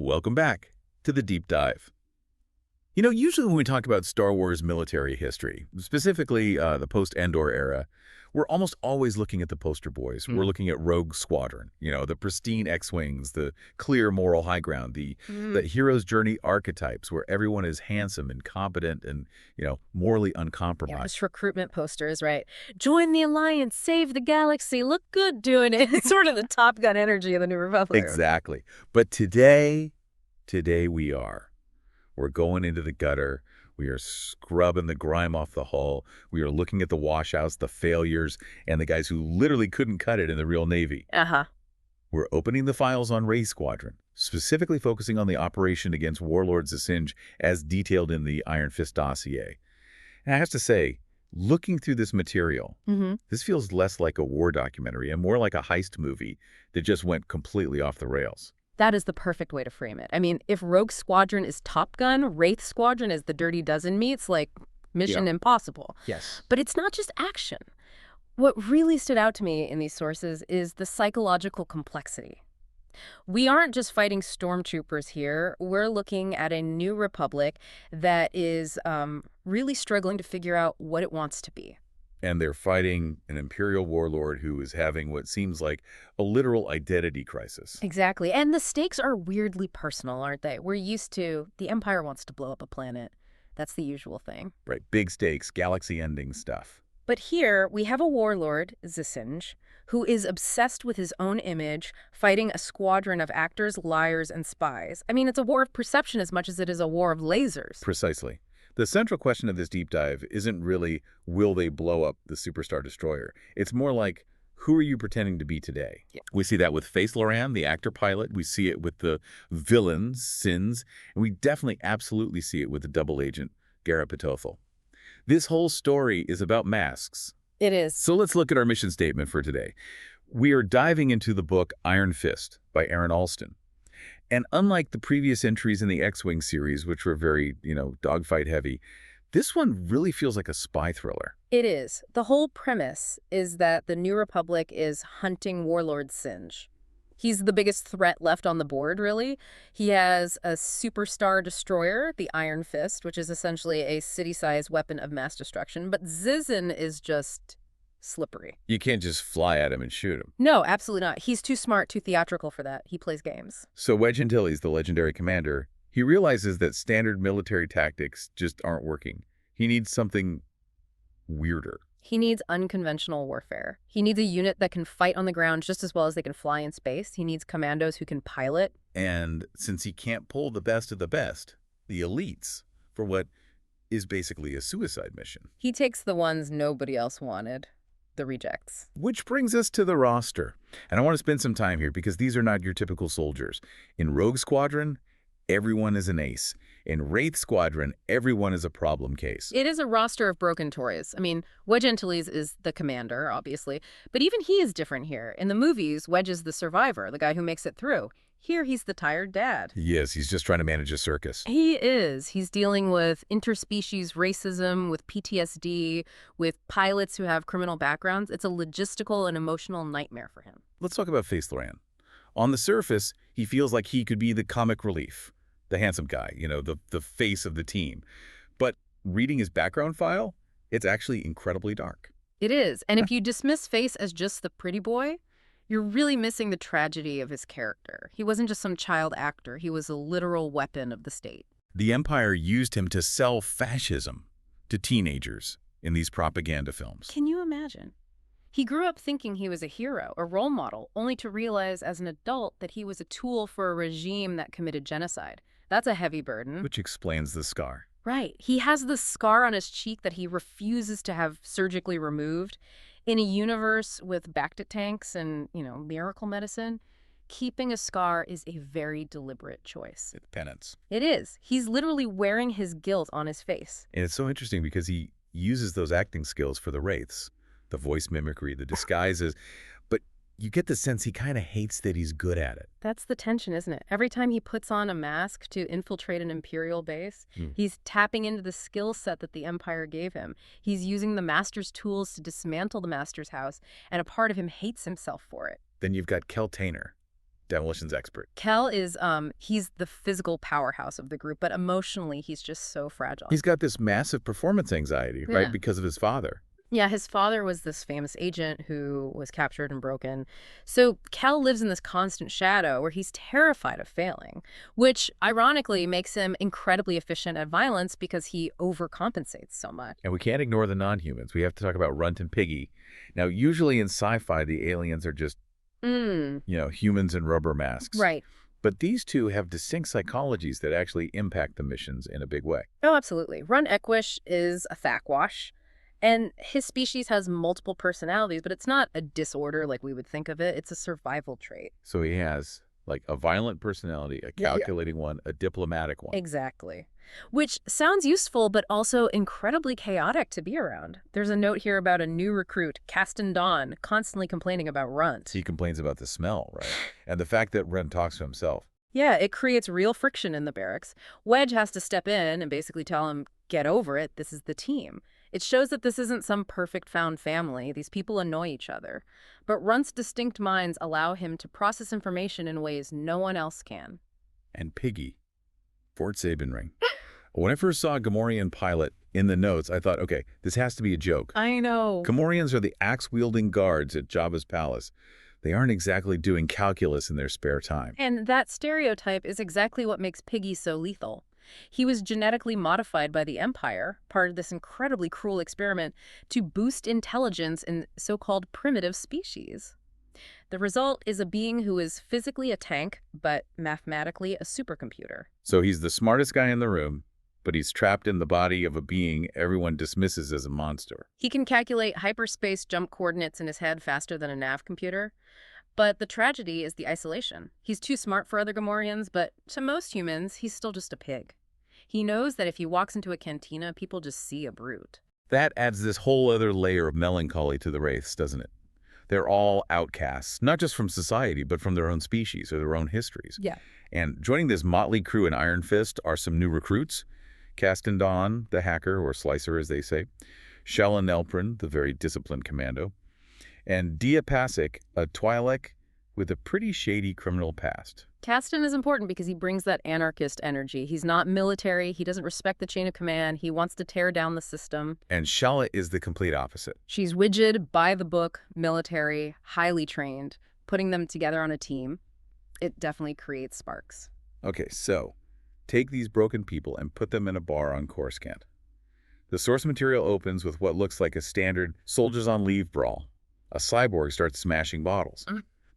Welcome back to the Deep Dive. You know, usually when we talk about Star Wars military history, specifically the post-Endor era, we're almost always looking at the poster boys. We're looking at Rogue Squadron, the pristine X-Wings, the clear moral high ground, the hero's journey archetypes where everyone is handsome and competent and, morally Yeah, uncompromised. this recruitment posters, right? Join the Alliance, save the galaxy, look good doing it. It's sort of the Top Gun energy of the New Republic. Exactly. But today we're going into the gutter. We are scrubbing the grime off the hull. We are looking at the washouts, the failures, and the guys who literally couldn't cut it in the real Navy. Uh-huh. We're opening the files on Wraith Squadron, specifically focusing on the operation against warlord Zsinj as detailed in the Iron Fist dossier. And I have to say, looking through this material, this feels less like a war documentary and more like a heist movie that just went completely off the rails. That is the perfect way to frame it. I mean, if Rogue Squadron is Top Gun, Wraith Squadron is the Dirty Dozen meets, like Mission Impossible. Yes. But it's not just action. What really stood out to me in these sources is the psychological complexity. We aren't just fighting stormtroopers here. We're looking at a new republic that is really struggling to figure out what it wants to be. And they're fighting an imperial warlord who is having what seems like a literal identity crisis. Exactly. And the stakes are weirdly personal, aren't they? We're used to the Empire wants to blow up a planet. That's the usual thing. Right, big stakes, galaxy-ending stuff. But here, we have a warlord, Zsinj, who is obsessed with his own image, fighting a squadron of actors, liars, and spies. I mean, it's a war of perception as much as it is a war of lasers. Precisely. The central question of this deep dive isn't really, will they blow up the Superstar Destroyer? It's more like, who are you pretending to be today? Yeah. We see that with Faith Loran, the actor pilot. We see it with the villain, Sins. And we definitely absolutely see it with the double agent, Garrett Pitothel. This whole story is about masks. It is. So let's look at our mission statement for today. We are diving into the book Iron Fist by Aaron Allston. And unlike the previous entries in the X-Wing series, which were very, dogfight heavy, this one really feels like a spy thriller. It is. The whole premise is that the New Republic is hunting warlord Zsinj. He's the biggest threat left on the board, really. He has a superstar destroyer, the Iron Fist, which is essentially a city-sized weapon of mass destruction. But Zsinj is just slippery. You can't just fly at him and shoot him. No, absolutely not. He's too smart, too theatrical for that. He plays games. So Wedge Antilles, the legendary commander, he realizes that standard military tactics just aren't working. He needs something weirder. He needs unconventional warfare. He needs a unit that can fight on the ground just as well as they can fly in space. He needs commandos who can pilot. And since he can't pull the best of the best, the elites, for what is basically a suicide mission. He takes the ones nobody else wanted. The rejects. Which brings us to the roster. And I want to spend some time here because these are not your typical soldiers. In Rogue Squadron, everyone is an ace. In Wraith Squadron, everyone is a problem case. It is a roster of broken toys. I mean, Wedge Antilles is the commander, obviously, but even he is different here. In the movies, Wedge is the survivor, the guy who makes it through. Here, he's the tired dad. Yes, he's just trying to manage a circus. He is. He's dealing with interspecies racism, with PTSD, with pilots who have criminal backgrounds. It's a logistical and emotional nightmare for him. Let's talk about Faith Loran. On the surface, he feels like he could be the comic relief, the handsome guy, the face of the team. But reading his background file, it's actually incredibly dark. It is. And if you dismiss Face as just the pretty boy, you're really missing the tragedy of his character. He wasn't just some child actor. He was a literal weapon of the state. The Empire used him to sell fascism to teenagers in these propaganda films. Can you imagine? He grew up thinking he was a hero, a role model, only to realize as an adult that he was a tool for a regime that committed genocide. That's a heavy burden. Which explains the scar. Right. He has this scar on his cheek that he refuses to have surgically removed. In a universe with Bacta tanks and, miracle medicine, keeping a scar is a very deliberate choice. It's penance. It is. He's literally wearing his guilt on his face. And it's so interesting because he uses those acting skills for the Wraiths, the voice mimicry, the disguises, but you get the sense he kind of hates that he's good at it. That's the tension, isn't it? Every time he puts on a mask to infiltrate an Imperial base, he's tapping into the skill set that the Empire gave him. He's using the Master's tools to dismantle the Master's house, and a part of him hates himself for it. Then you've got Kel Tainer, demolitions expert. Kel is, he's the physical powerhouse of the group, but emotionally, he's just so fragile. He's got this massive performance anxiety, Yeah. right, because of his father. Yeah, his father was this famous agent who was captured and broken. So Kel lives in this constant shadow where he's terrified of failing, which ironically makes him incredibly efficient at violence because he overcompensates so much. And we can't ignore the non-humans. We have to talk about Runt and Piggy. Now, usually in sci-fi, the aliens are just, humans in rubber masks. Right. But these two have distinct psychologies that actually impact the missions in a big way. Oh, absolutely. Run Equish is a Thakwash, and his species has multiple personalities, but it's not a disorder like we would think of it. It's a survival trait. So he has, like, a violent personality, a calculating one, a diplomatic one. Exactly. Which sounds useful, but also incredibly chaotic to be around. There's a note here about a new recruit, Castan Dawn, constantly complaining about Runt. He complains about the smell, right? And the fact that Runt talks to himself. Yeah, it creates real friction in the barracks. Wedge has to step in and basically tell him, get over it, this is the team. It shows that this isn't some perfect found family. These people annoy each other. But Runt's distinct minds allow him to process information in ways no one else can. And Piggy, Fort Sabinring. When I first saw a Gamorrean pilot in the notes, I thought, okay, this has to be a joke. I know. Gamorreans are the axe-wielding guards at Jabba's palace. They aren't exactly doing calculus in their spare time. And that stereotype is exactly what makes Piggy so lethal. He was genetically modified by the Empire, part of this incredibly cruel experiment, to boost intelligence in so-called primitive species. The result is a being who is physically a tank, but mathematically a supercomputer. So he's the smartest guy in the room, but he's trapped in the body of a being everyone dismisses as a monster. He can calculate hyperspace jump coordinates in his head faster than a nav computer. But the tragedy is the isolation. He's too smart for other Gamorreans, but to most humans, he's still just a pig. He knows that if he walks into a cantina, people just see a brute. That adds this whole other layer of melancholy to the Wraiths, doesn't it? They're all outcasts, not just from society, but from their own species or their own histories. Yeah. And joining this motley crew in Iron Fist are some new recruits. Castan Dawn, the hacker, or slicer as they say. Shallan Elprin, the very disciplined commando. And Dia Pasic, a Twi'lek with a pretty shady criminal past. Castan is important because he brings that anarchist energy. He's not military. He doesn't respect the chain of command. He wants to tear down the system. And Shala is the complete opposite. She's rigid, by the book, military, highly trained. Putting them together on a team, it definitely creates sparks. Okay, so take these broken people and put them in a bar on Coruscant. The source material opens with what looks like a standard soldiers on leave brawl. A cyborg starts smashing bottles.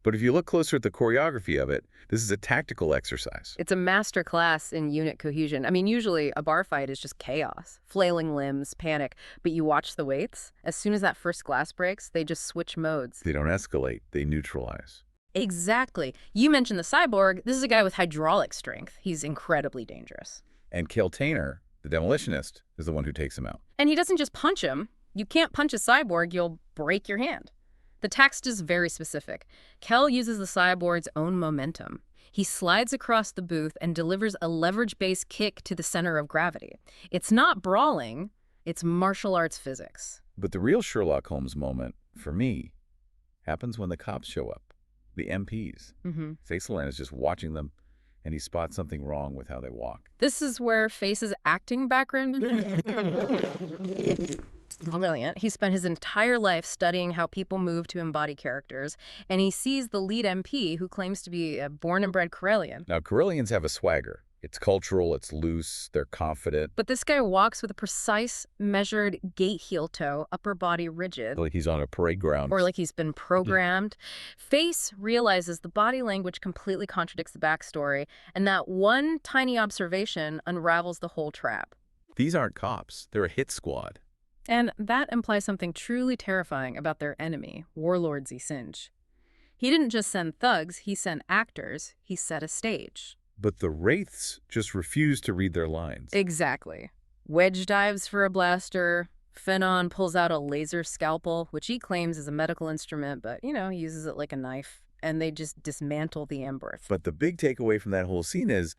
But if you look closer at the choreography of it, this is a tactical exercise. It's a master class in unit cohesion. I mean, usually a bar fight is just chaos, flailing limbs, panic. But you watch the Waits, as soon as that first glass breaks, they just switch modes. They don't escalate, they neutralize. Exactly. You mentioned the cyborg. This is a guy with hydraulic strength. He's incredibly dangerous. And Keltainer, the demolitionist, is the one who takes him out. And he doesn't just punch him. You can't punch a cyborg, you'll break your hand. The text is very specific. Kel uses the cyborg's own momentum. He slides across the booth and delivers a leverage-based kick to the center of gravity. It's not brawling, it's martial arts physics. But the real Sherlock Holmes moment, for me, happens when the cops show up, the MPs. Faceland is just watching them, and he spots something wrong with how they walk. This is where Face's acting background brilliant. He spent his entire life studying how people move to embody characters, and he sees the lead MP who claims to be a born and bred Corellian. Now, Corellians have a swagger. It's cultural, it's loose, they're confident. But this guy walks with a precise, measured gait heel toe, upper body rigid. Like he's on a parade ground. Or like he's been programmed. Face realizes the body language completely contradicts the backstory, and that one tiny observation unravels the whole trap. These aren't cops. They're a hit squad. And that implies something truly terrifying about their enemy, warlord Zsinj. He didn't just send thugs, he sent actors. He set a stage. But the Wraiths just refuse to read their lines. Exactly. Wedge dives for a blaster. Phenon pulls out a laser scalpel, which he claims is a medical instrument, but, he uses it like a knife. And they just dismantle the Emberth. But the big takeaway from that whole scene is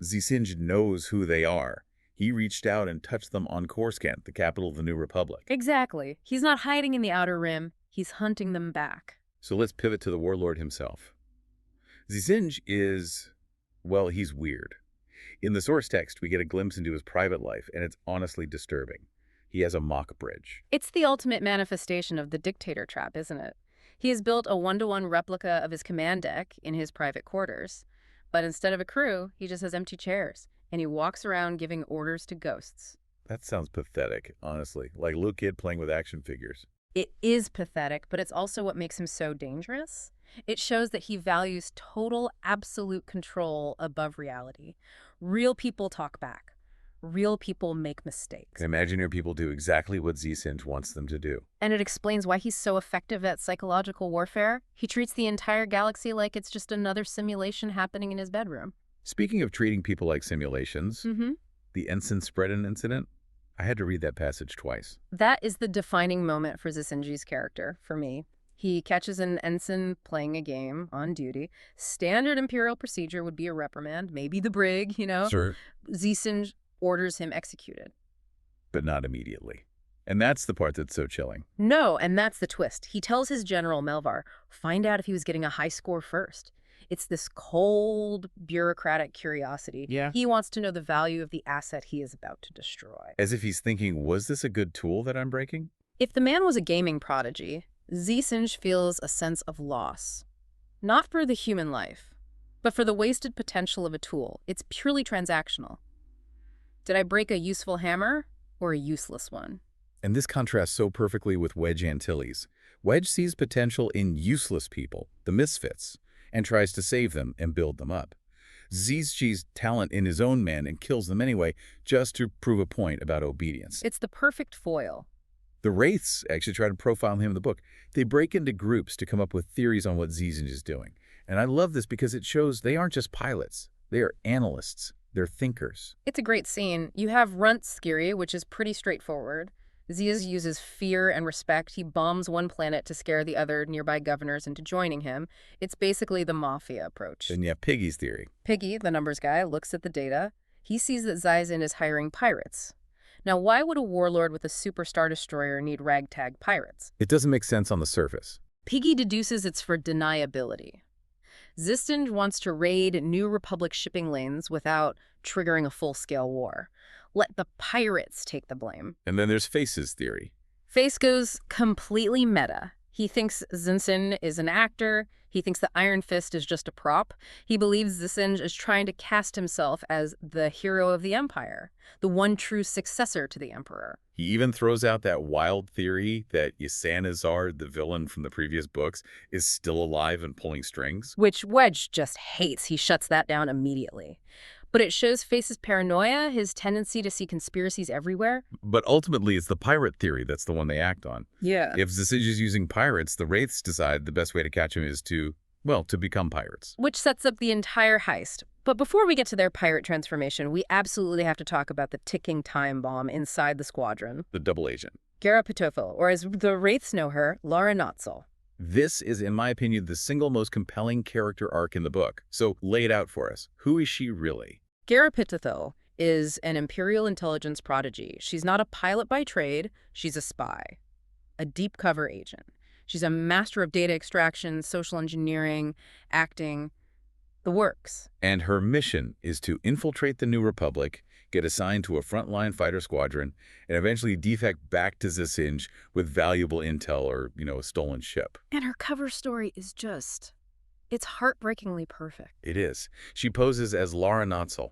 Zsinj knows who they are. He reached out and touched them on Coruscant, the capital of the New Republic. Exactly. He's not hiding in the Outer Rim. He's hunting them back. So let's pivot to the warlord himself. Zsinj is, well, he's weird. In the source text, we get a glimpse into his private life, and it's honestly disturbing. He has a mock bridge. It's the ultimate manifestation of the dictator trap, isn't it? He has built a one-to-one replica of his command deck in his private quarters. But instead of a crew, he just has empty chairs, and he walks around giving orders to ghosts. That sounds pathetic, honestly, like a little kid playing with action figures. It is pathetic, but it's also what makes him so dangerous. It shows that he values total, absolute control above reality. Real people talk back. Real people make mistakes. Imaginary people do exactly what Zsinj wants them to do. And it explains why he's so effective at psychological warfare. He treats the entire galaxy like it's just another simulation happening in his bedroom. Speaking of treating people like simulations, the ensign spread-in incident, I had to read that passage twice. That is the defining moment for Zsinj's character, for me. He catches an ensign playing a game on duty. Standard Imperial procedure would be a reprimand, maybe the brig, Sir. Zsinj orders him executed. But not immediately. And that's the part that's so chilling. No, and that's the twist. He tells his general, Melvar, find out if he was getting a high score first. It's this cold, bureaucratic curiosity. Yeah. He wants to know the value of the asset he is about to destroy. As if he's thinking, was this a good tool that I'm breaking? If the man was a gaming prodigy, Zsinj feels a sense of loss. Not for the human life, but for the wasted potential of a tool. It's purely transactional. Did I break a useful hammer or a useless one? And this contrasts so perfectly with Wedge Antilles. Wedge sees potential in useless people, the misfits, and tries to save them and build them up. Zsinj's talent in his own men and kills them anyway, just to prove a point about obedience. It's the perfect foil. The Wraiths actually try to profile him in the book. They break into groups to come up with theories on what Zsinj is doing. And I love this because it shows they aren't just pilots. They are analysts. They're thinkers. It's a great scene. You have Runt's theory, which is pretty straightforward. Zsinj uses fear and respect. He bombs one planet to scare the other nearby governors into joining him. It's basically the mafia approach. Then you have Piggy's theory. Piggy, the numbers guy, looks at the data. He sees that Ysanne is hiring pirates. Now, why would a warlord with a super star destroyer need ragtag pirates? It doesn't make sense on the surface. Piggy deduces it's for deniability. Zsinj wants to raid New Republic shipping lanes without triggering a full-scale war. Let the pirates take the blame. And then there's Face's theory. Face goes completely meta. He thinks Zsinj is an actor. He thinks the Iron Fist is just a prop. He believes Zsinj is trying to cast himself as the hero of the Empire, the one true successor to the Emperor. He even throws out that wild theory that Ysanne Isard, the villain from the previous books, is still alive and pulling strings. Which Wedge just hates. He shuts that down immediately. But it shows Face's paranoia, his tendency to see conspiracies everywhere. But ultimately, it's the pirate theory that's the one they act on. Yeah. If Zsinj is using pirates, the Wraiths decide the best way to catch him is to become pirates. Which sets up the entire heist. But before we get to their pirate transformation, we absolutely have to talk about the ticking time bomb inside the squadron. The double agent. Gara Pitofel, or as the Wraiths know her, Lara Notzel. This is, in my opinion, the single most compelling character arc in the book. So lay it out for us. Who is she really? Gara Pitofel is an Imperial intelligence prodigy. She's not a pilot by trade. She's a spy, a deep cover agent. She's a master of data extraction, social engineering, acting, the works. And her mission is to infiltrate the New Republic, get assigned to a frontline fighter squadron, and eventually defect back to Zsinj with valuable intel or, a stolen ship. And her cover story is it's heartbreakingly perfect. It is. She poses as Lara Notzel,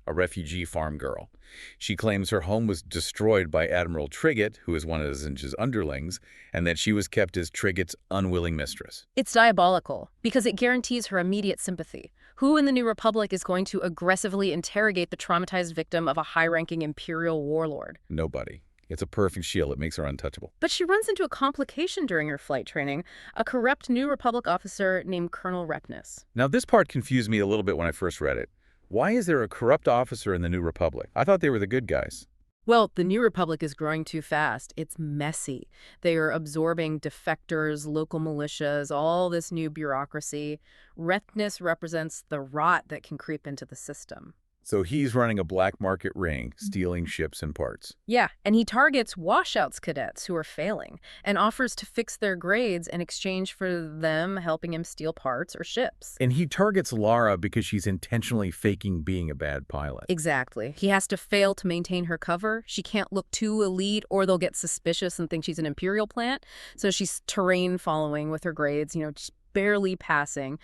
a refugee farm girl. She claims her home was destroyed by Admiral Trigget, who is one of Zsinj's underlings, and that she was kept as Trigget's unwilling mistress. It's diabolical because it guarantees her immediate sympathy. Who in the New Republic is going to aggressively interrogate the traumatized victim of a high-ranking Imperial warlord? Nobody. It's a perfect shield. It makes her untouchable. But she runs into a complication during her flight training, a corrupt New Republic officer named Colonel Repness. Now, this part confused me a little bit when I first read it. Why is there a corrupt officer in the New Republic? I thought they were the good guys. Well, the New Republic is growing too fast. It's messy. They are absorbing defectors, local militias, all this new bureaucracy. Repness represents the rot that can creep into the system. So he's running a black market ring, stealing ships and parts. Yeah, and he targets washouts cadets who are failing and offers to fix their grades in exchange for them helping him steal parts or ships. And he targets Lara because she's intentionally faking being a bad pilot. Exactly. He has to fail to maintain her cover. She can't look too elite or they'll get suspicious and think she's an Imperial plant. So she's terrain following with her grades, just barely passing.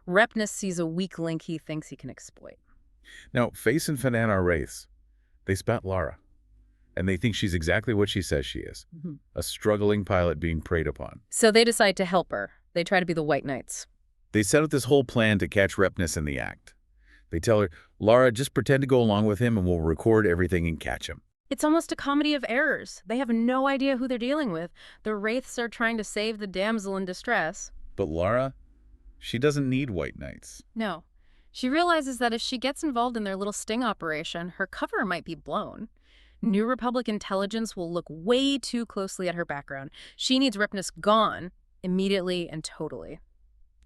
Repness sees a weak link he thinks he can exploit. Now, Face and Fanan are Wraiths. They spot Lara, and they think she's exactly what she says she is, a struggling pilot being preyed upon. So they decide to help her. They try to be the White Knights. They set up this whole plan to catch Repness in the act. They tell her, Lara, just pretend to go along with him and we'll record everything and catch him. It's almost a comedy of errors. They have no idea who they're dealing with. The Wraiths are trying to save the damsel in distress. But Lara, she doesn't need White Knights. No. She realizes that if she gets involved in their little sting operation, her cover might be blown. New Republic intelligence will look way too closely at her background. She needs Repness gone, immediately and totally.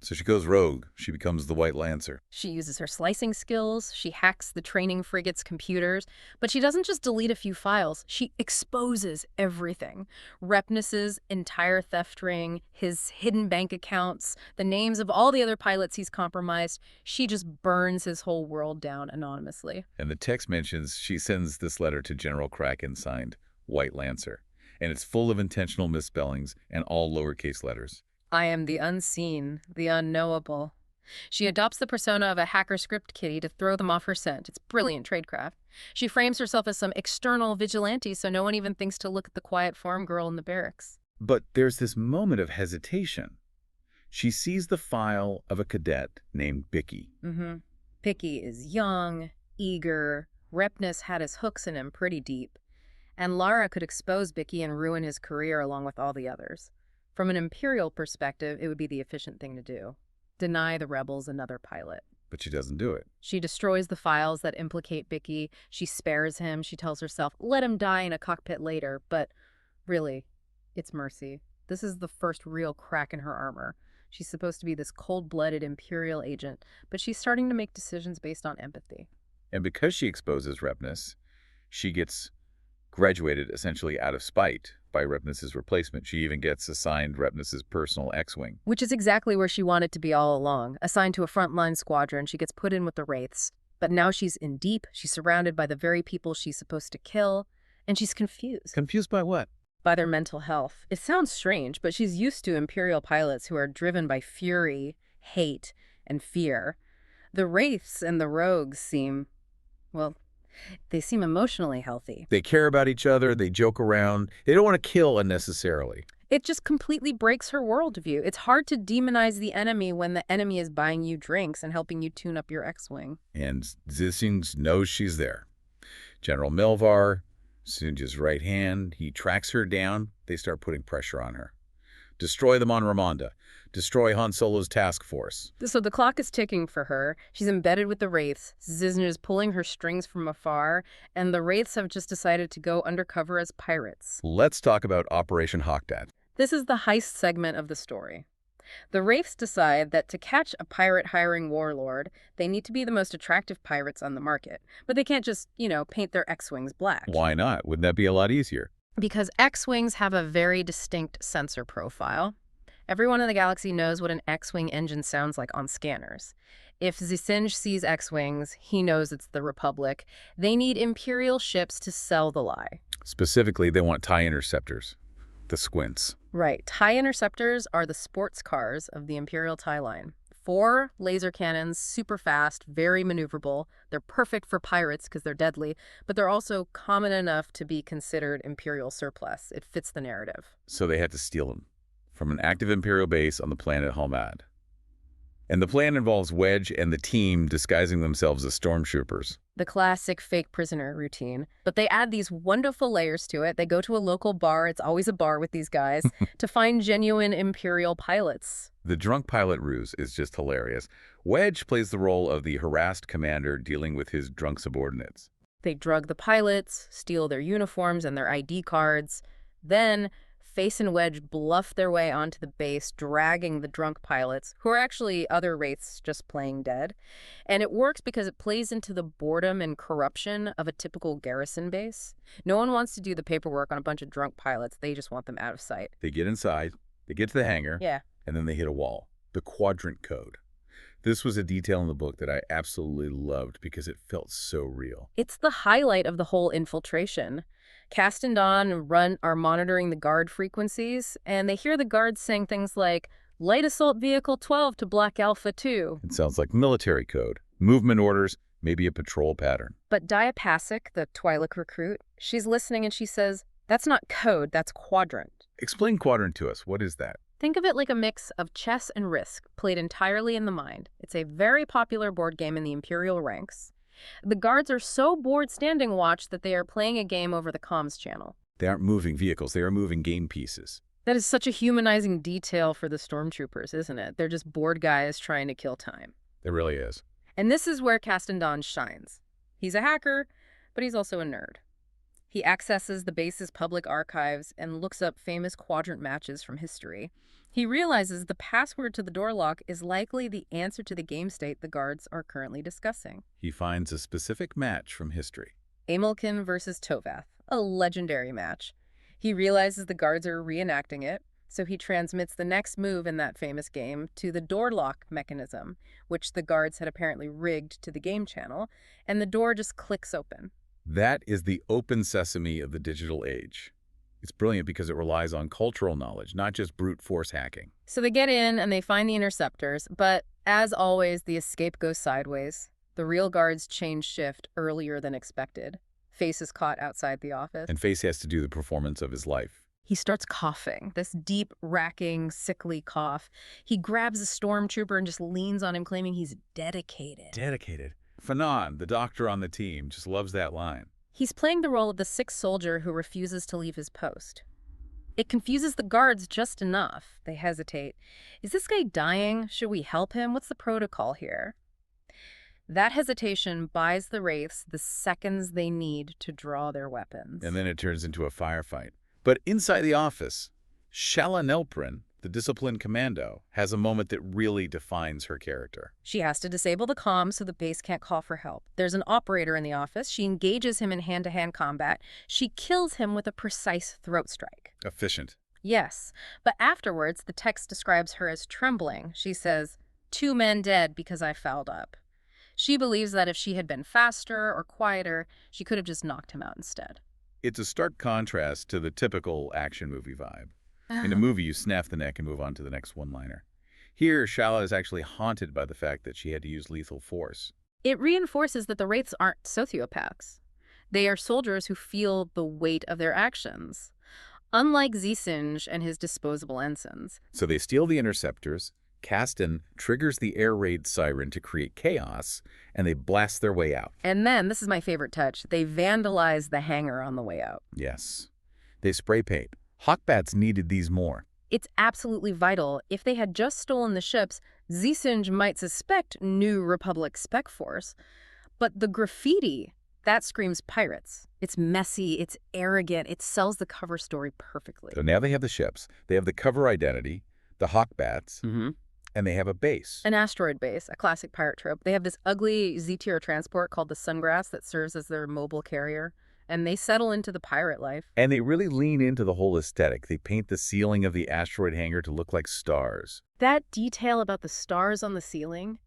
So she goes rogue. She becomes the White Lancer. She uses her slicing skills, she hacks the training frigate's computers, but she doesn't just delete a few files, she exposes everything. Repness's entire theft ring, his hidden bank accounts, the names of all the other pilots he's compromised. She just burns his whole world down anonymously. And the text mentions she sends this letter to General Kraken signed White Lancer, and it's full of intentional misspellings and all lowercase letters. I am the unseen, the unknowable. She adopts the persona of a hacker script kiddie to throw them off her scent. It's brilliant tradecraft. She frames herself as some external vigilante so no one even thinks to look at the quiet farm girl in the barracks. But there's this moment of hesitation. She sees the file of a cadet named Bicky. Bicky is young, eager. Repness had his hooks in him pretty deep. And Lara could expose Bicky and ruin his career along with all the others. From an Imperial perspective, it would be the efficient thing to do. Deny the rebels another pilot. But she doesn't do it. She destroys the files that implicate Bicky. She spares him. She tells herself, let him die in a cockpit later. But really, it's mercy. This is the first real crack in her armor. She's supposed to be this cold-blooded Imperial agent, but she's starting to make decisions based on empathy. And because she exposes Repness, she gets graduated essentially out of spite by Repness's replacement. She even gets assigned Repness's personal X-Wing. Which is exactly where she wanted to be all along. Assigned to a frontline squadron, she gets put in with the Wraiths. But now she's in deep, she's surrounded by the very people she's supposed to kill, and she's confused. Confused by what? By their mental health. It sounds strange, but she's used to Imperial pilots who are driven by fury, hate, and fear. The Wraiths and the Rogues seem, well, they seem emotionally healthy. They care about each other, they joke around, they don't want to kill unnecessarily. It just completely breaks her worldview. It's hard to demonize the enemy when the enemy is buying you drinks and helping you tune up your X-Wing. And Zsinj knows she's there. General Melvar, Zsinj's right hand, he tracks her down. They start putting pressure on her. Destroy them on Ramonda. Destroy Han Solo's task force. So the clock is ticking for her. She's embedded with the Wraiths. Zsinj is pulling her strings from afar, and the Wraiths have just decided to go undercover as pirates. Let's talk about Operation Hawkdat. This is the heist segment of the story. The Wraiths decide that to catch a pirate-hiring warlord, they need to be the most attractive pirates on the market. But they can't just, paint their X-Wings black. Why not? Wouldn't that be a lot easier? Because X-Wings have a very distinct sensor profile. Everyone in the galaxy knows what an X-Wing engine sounds like on scanners. If Zsinj sees X-Wings, he knows it's the Republic. They need Imperial ships to sell the lie. Specifically, they want TIE interceptors, the squints. Right. TIE interceptors are the sports cars of the Imperial TIE line. 4 laser cannons, super fast, very maneuverable. They're perfect for pirates because they're deadly, but they're also common enough to be considered Imperial surplus. It fits the narrative. So they had to steal them from an active Imperial base on the planet Halmad. And the plan involves Wedge and the team disguising themselves as stormtroopers. The classic fake prisoner routine. But they add these wonderful layers to it. They go to a local bar, it's always a bar with these guys, to find genuine Imperial pilots. The drunk pilot ruse is just hilarious. Wedge plays the role of the harassed commander dealing with his drunk subordinates. They drug the pilots, steal their uniforms and their ID cards. Then, Face and Wedge bluff their way onto the base, dragging the drunk pilots, who are actually other Wraiths just playing dead. And it works because it plays into the boredom and corruption of a typical garrison base. No one wants to do the paperwork on a bunch of drunk pilots. They just want them out of sight. They get inside, they get to the hangar, Yeah. and then they hit a wall. The quadrant code. This was a detail in the book that I absolutely loved because it felt so real. It's the highlight of the whole infiltration. Cast and Dawn are monitoring the guard frequencies, and they hear the guards saying things like, Light Assault Vehicle 12 to Black Alpha 2. It sounds like military code, movement orders, maybe a patrol pattern. But Diapasic, the Twi'lek recruit, she's listening and she says, that's not code, that's quadrant. Explain quadrant to us. What is that? Think of it like a mix of chess and Risk, played entirely in the mind. It's a very popular board game in the Imperial ranks. The guards are so bored standing watch that they are playing a game over the comms channel. They aren't moving vehicles, they are moving game pieces. That is such a humanizing detail for the stormtroopers, isn't it? They're just bored guys trying to kill time. It really is. And this is where Castan Dawn shines. He's a hacker, but he's also a nerd. He accesses the base's public archives and looks up famous quadrant matches from history. He realizes the password to the door lock is likely the answer to the game state the guards are currently discussing. He finds a specific match from history. Amilkin versus Tovath, a legendary match. He realizes the guards are reenacting it, so he transmits the next move in that famous game to the door lock mechanism, which the guards had apparently rigged to the game channel, and the door just clicks open. That is the open sesame of the digital age. It's brilliant because it relies on cultural knowledge, not just brute force hacking. So they get in and they find the interceptors, but as always, the escape goes sideways. The real guards change shift earlier than expected. Face is caught outside the office. And Face has to do the performance of his life. He starts coughing, this deep, racking, sickly cough. He grabs a stormtrooper and just leans on him, claiming he's dedicated. Dedicated. Fanon, the doctor on the team, just loves that line. He's playing the role of the sick soldier who refuses to leave his post. It confuses the guards just enough. They hesitate. Is this guy dying? Should we help him? What's the protocol here? That hesitation buys the Wraiths the seconds they need to draw their weapons. And then it turns into a firefight. But inside the office, Shala Nelprin, the disciplined commando, has a moment that really defines her character. She has to disable the comms so the base can't call for help. There's an operator in the office. She engages him in hand-to-hand combat. She kills him with a precise throat strike. Efficient. Yes, but afterwards, the text describes her as trembling. She says, 2 men dead because I fouled up. She believes that if she had been faster or quieter, she could have just knocked him out instead. It's a stark contrast to the typical action movie vibe. In a movie, you snap the neck and move on to the next one-liner. Here, Shala is actually haunted by the fact that she had to use lethal force. It reinforces that the Wraiths aren't sociopaths. They are soldiers who feel the weight of their actions, unlike Zsinj and his disposable ensigns. So they steal the interceptors, Castan triggers the air raid siren to create chaos, and they blast their way out. And then, this is my favorite touch, they vandalize the hangar on the way out. Yes. They spray paint. Hawkbats needed these more. It's absolutely vital. If they had just stolen the ships, Zsinj might suspect New Republic Spec Force. But the graffiti, that screams pirates. It's messy, it's arrogant, it sells the cover story perfectly. So now they have the ships, they have the cover identity, the Hawkbats, and they have a base. An asteroid base, a classic pirate trope. They have this ugly Z-tier transport called the Sungrass that serves as their mobile carrier. And they settle into the pirate life. And they really lean into the whole aesthetic. They paint the ceiling of the asteroid hangar to look like stars. That detail about the stars on the ceiling,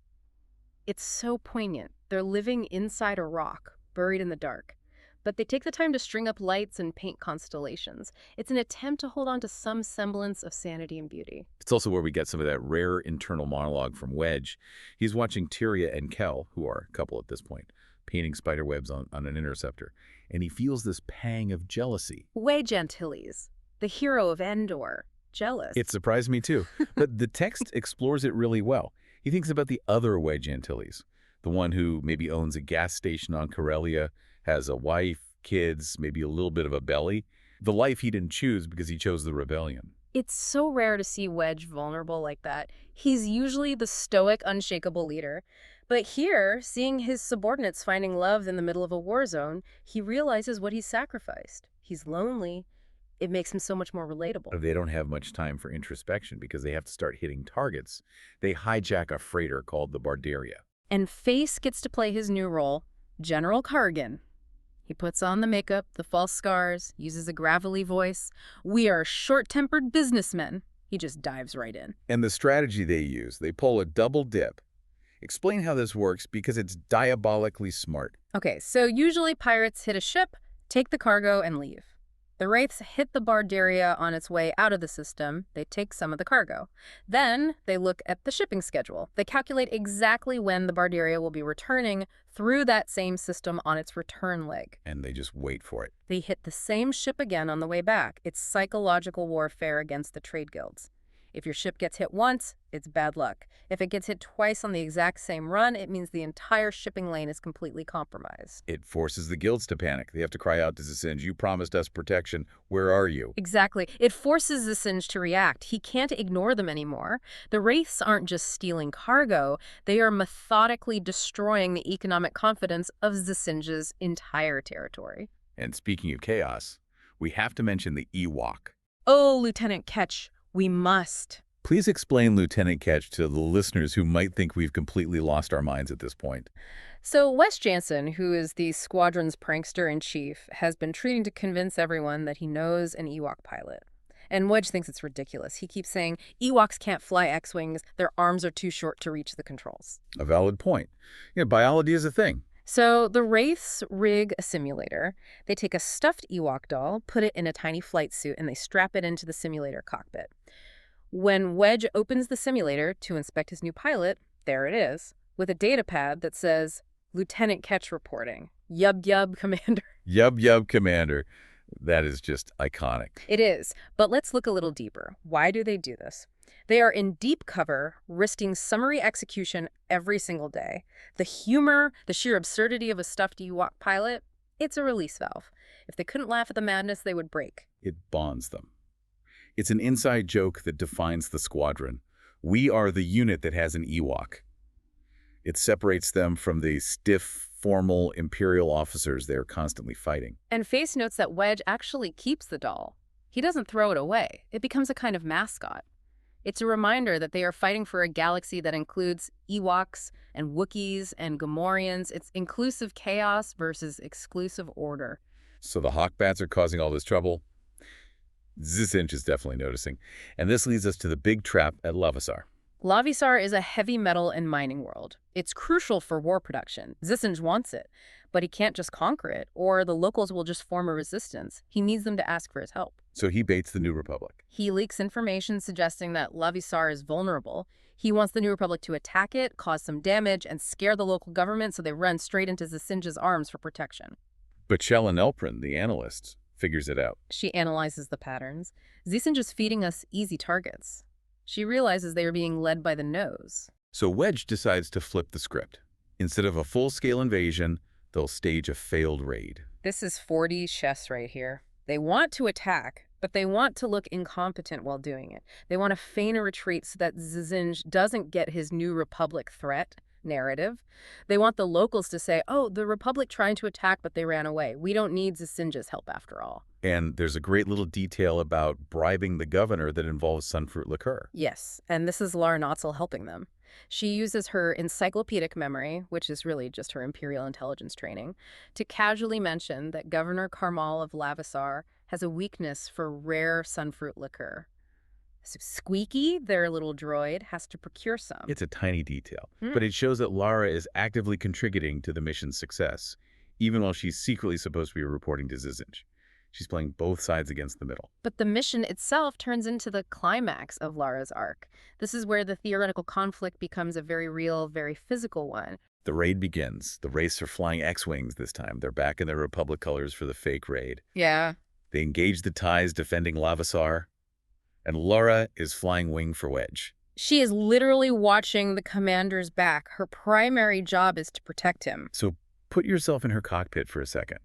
it's so poignant. They're living inside a rock, buried in the dark. But they take the time to string up lights and paint constellations. It's an attempt to hold on to some semblance of sanity and beauty. It's also where we get some of that rare internal monologue from Wedge. He's watching Tyria and Kel, who are a couple at this point, painting spider webs on an interceptor. And he feels this pang of jealousy. Wedge Antilles, the hero of Endor, jealous. It surprised me too, but the text explores it really well. He thinks about the other Wedge Antilles, the one who maybe owns a gas station on Corellia, has a wife, kids, maybe a little bit of a belly. The life he didn't choose because he chose the rebellion. It's so rare to see Wedge vulnerable like that. He's usually the stoic, unshakable leader. But here, seeing his subordinates finding love in the middle of a war zone, he realizes what he's sacrificed. He's lonely. It makes him so much more relatable. They don't have much time for introspection because they have to start hitting targets. They hijack a freighter called the Bardaria. And Face gets to play his new role, General Kargan. He puts on the makeup, the false scars, uses a gravelly voice. We are short-tempered businessmen. He just dives right in. And the strategy they use, they pull a double dip. Explain how this works because it's diabolically smart. Okay, so usually pirates hit a ship, take the cargo, and leave. The Wraiths hit the Bardaria on its way out of the system. They take some of the cargo. Then they look at the shipping schedule. They calculate exactly when the Bardaria will be returning through that same system on its return leg. And they just wait for it. They hit the same ship again on the way back. It's psychological warfare against the trade guilds. If your ship gets hit once, it's bad luck. If it gets hit twice on the exact same run, it means the entire shipping lane is completely compromised. It forces the guilds to panic. They have to cry out to Zsinj, you promised us protection. Where are you? Exactly. It forces Zsinj to react. He can't ignore them anymore. The Wraiths aren't just stealing cargo. They are methodically destroying the economic confidence of Zsinj's entire territory. And speaking of chaos, we have to mention the Ewok. Oh, Lieutenant Ketch, we must. Please explain Lieutenant Ketch to the listeners who might think we've completely lost our minds at this point. So Wedge Antilles, who is the squadron's prankster-in-chief, has been treating to convince everyone that he knows an Ewok pilot. And Wedge thinks it's ridiculous. He keeps saying, Ewoks can't fly X-Wings, their arms are too short to reach the controls. A valid point. Biology is a thing. So the Wraiths rig a simulator. They take a stuffed Ewok doll, put it in a tiny flight suit, and they strap it into the simulator cockpit. When Wedge opens the simulator to inspect his new pilot, there it is, with a data pad that says, Lieutenant Ketch reporting. Yub yub, Commander. Yub yub, Commander. That is just iconic. It is, but let's look a little deeper. Why do they do this? They are in deep cover, risking summary execution every single day. The humor, the sheer absurdity of a stuffed Ewok pilot, it's a release valve. If they couldn't laugh at the madness, they would break. It bonds them. It's an inside joke that defines the squadron. We are the unit that has an Ewok. It separates them from the stiff, formal Imperial officers they're constantly fighting. And Face notes that Wedge actually keeps the doll. He doesn't throw it away. It becomes a kind of mascot. It's a reminder that they are fighting for a galaxy that includes Ewoks and Wookiees and Gamorreans. It's inclusive chaos versus exclusive order. So the Hawkbats are causing all this trouble? Zsinj is definitely noticing. And this leads us to the big trap at Lavasar. Lavasar is a heavy metal and mining world. It's crucial for war production. Zsinj wants it, but he can't just conquer it, or the locals will just form a resistance. He needs them to ask for his help. So he baits the New Republic. He leaks information suggesting that Lavasar is vulnerable. He wants the New Republic to attack it, cause some damage, and scare the local government so they run straight into Zsinj's arms for protection. But Shellen Elprin, the analyst, figures it out. She analyzes the patterns. Zsinj is feeding us easy targets. She realizes they are being led by the nose. So Wedge decides to flip the script. Instead of a full-scale invasion, they'll stage a failed raid. This is 4D chess right here. They want to attack, but they want to look incompetent while doing it. They want to feign a retreat so that Zsinj doesn't get his New Republic threat narrative. They want the locals to say, oh, the Republic tried to attack, but they ran away. We don't need Zsinj's help after all. And there's a great little detail about bribing the governor that involves sunfruit liqueur. Yes, and this is Lara Notzel helping them. She uses her encyclopedic memory, which is really just her Imperial intelligence training, to casually mention that Governor Carmal of Lavasar has a weakness for rare sunfruit liqueur. So Squeaky, their little droid, has to procure some. It's a tiny detail, but it shows that Lara is actively contributing to the mission's success, even while she's secretly supposed to be reporting to Zsinj. She's playing both sides against the middle. But the mission itself turns into the climax of Lara's arc. This is where the theoretical conflict becomes a very real, very physical one. The raid begins. The Wraiths are flying X-Wings this time. They're back in their Republic colors for the fake raid. Yeah. They engage the ties defending Lavasar, and Lara is flying wing for Wedge. She is literally watching the commander's back. Her primary job is to protect him. So put yourself in her cockpit for a second.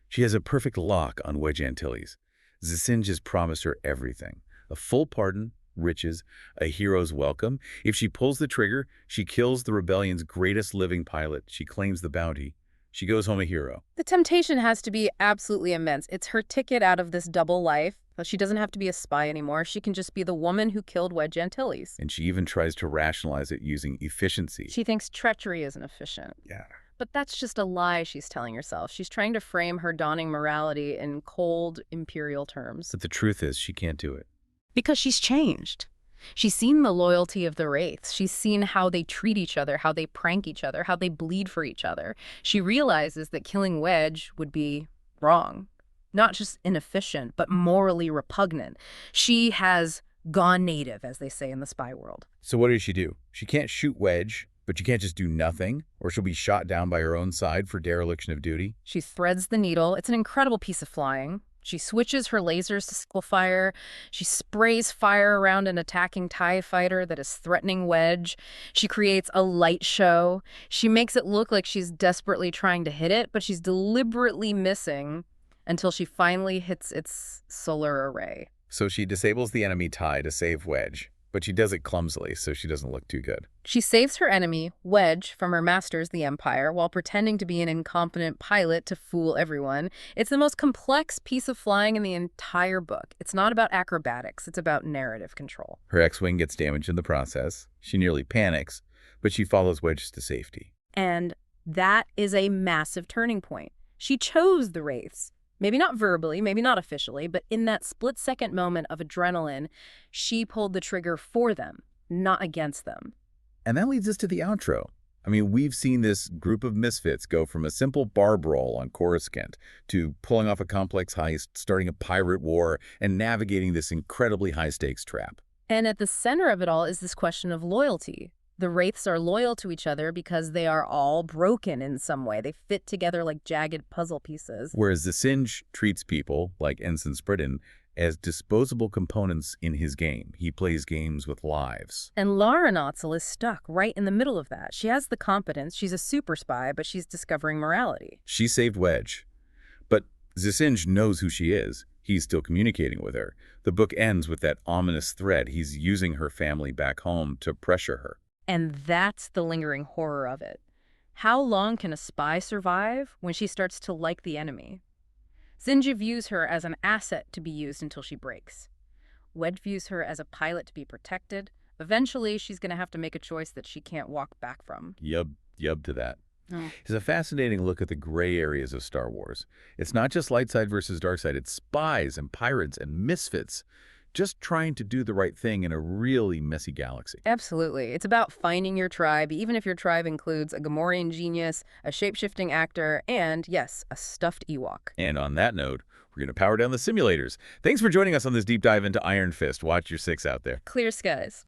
She has a perfect lock on Wedge Antilles. Zsinj has promised her everything. A full pardon, riches, a hero's welcome. If she pulls the trigger, she kills the rebellion's greatest living pilot. She claims the bounty. She goes home a hero. The temptation has to be absolutely immense. It's her ticket out of this double life, But she doesn't have to be a spy anymore. She can just be the woman who killed Wedge Antilles. And she even tries to rationalize it using efficiency. She thinks treachery isn't efficient. Yeah. But that's just a lie she's telling herself. She's trying to frame her dawning morality in cold, imperial terms. But the truth is, she can't do it. Because she's changed. She's seen the loyalty of the Wraiths. She's seen how they treat each other, how they prank each other, how they bleed for each other. She realizes that killing Wedge would be wrong. Not just inefficient, but morally repugnant. She has gone native, as they say in the spy world. So what does she do? She can't shoot Wedge, but she can't just do nothing, or she'll be shot down by her own side for dereliction of duty. She threads the needle. It's an incredible piece of flying. She switches her lasers to single fire. She sprays fire around an attacking TIE fighter that is threatening Wedge. She creates a light show. She makes it look like she's desperately trying to hit it, but she's deliberately missing until she finally hits its solar array. So she disables the enemy TIE to save Wedge, but she does it clumsily, so she doesn't look too good. She saves her enemy, Wedge, from her masters, the Empire, while pretending to be an incompetent pilot to fool everyone. It's the most complex piece of flying in the entire book. It's not about acrobatics. It's about narrative control. Her X-Wing gets damaged in the process. She nearly panics, but she follows Wedge to safety. And that is a massive turning point. She chose the Wraiths. Maybe not verbally, maybe not officially, but in that split-second moment of adrenaline, she pulled the trigger for them, not against them. And that leads us to the outro. I mean, we've seen this group of misfits go from a simple bar brawl on Coruscant to pulling off a complex heist, starting a pirate war, and navigating this incredibly high-stakes trap. And at the center of it all is this question of loyalty. The Wraiths are loyal to each other because they are all broken in some way. They fit together like jagged puzzle pieces. Whereas Zsinj treats people, like Ensign Spridden, as disposable components in his game. He plays games with lives. And Aaron Allston is stuck right in the middle of that. She has the competence. She's a super spy, but she's discovering morality. She saved Wedge. But Zsinj knows who she is. He's still communicating with her. The book ends with that ominous thread. He's using her family back home to pressure her. And that's the lingering horror of it. How long can a spy survive when she starts to like the enemy? Zsinj views her as an asset to be used until she breaks. Wedge views her as a pilot to be protected. Eventually, she's going to have to make a choice that she can't walk back from. Yub to that. Oh. It's a fascinating look at the gray areas of Star Wars. It's not just light side versus dark side. It's spies and pirates and misfits, just trying to do the right thing in a really messy galaxy. Absolutely. It's about finding your tribe, even if your tribe includes a Gamorrean genius, a shape-shifting actor, and, yes, a stuffed Ewok. And on that note, we're going to power down the simulators. Thanks for joining us on this deep dive into Iron Fist. Watch your 6 out there. Clear skies.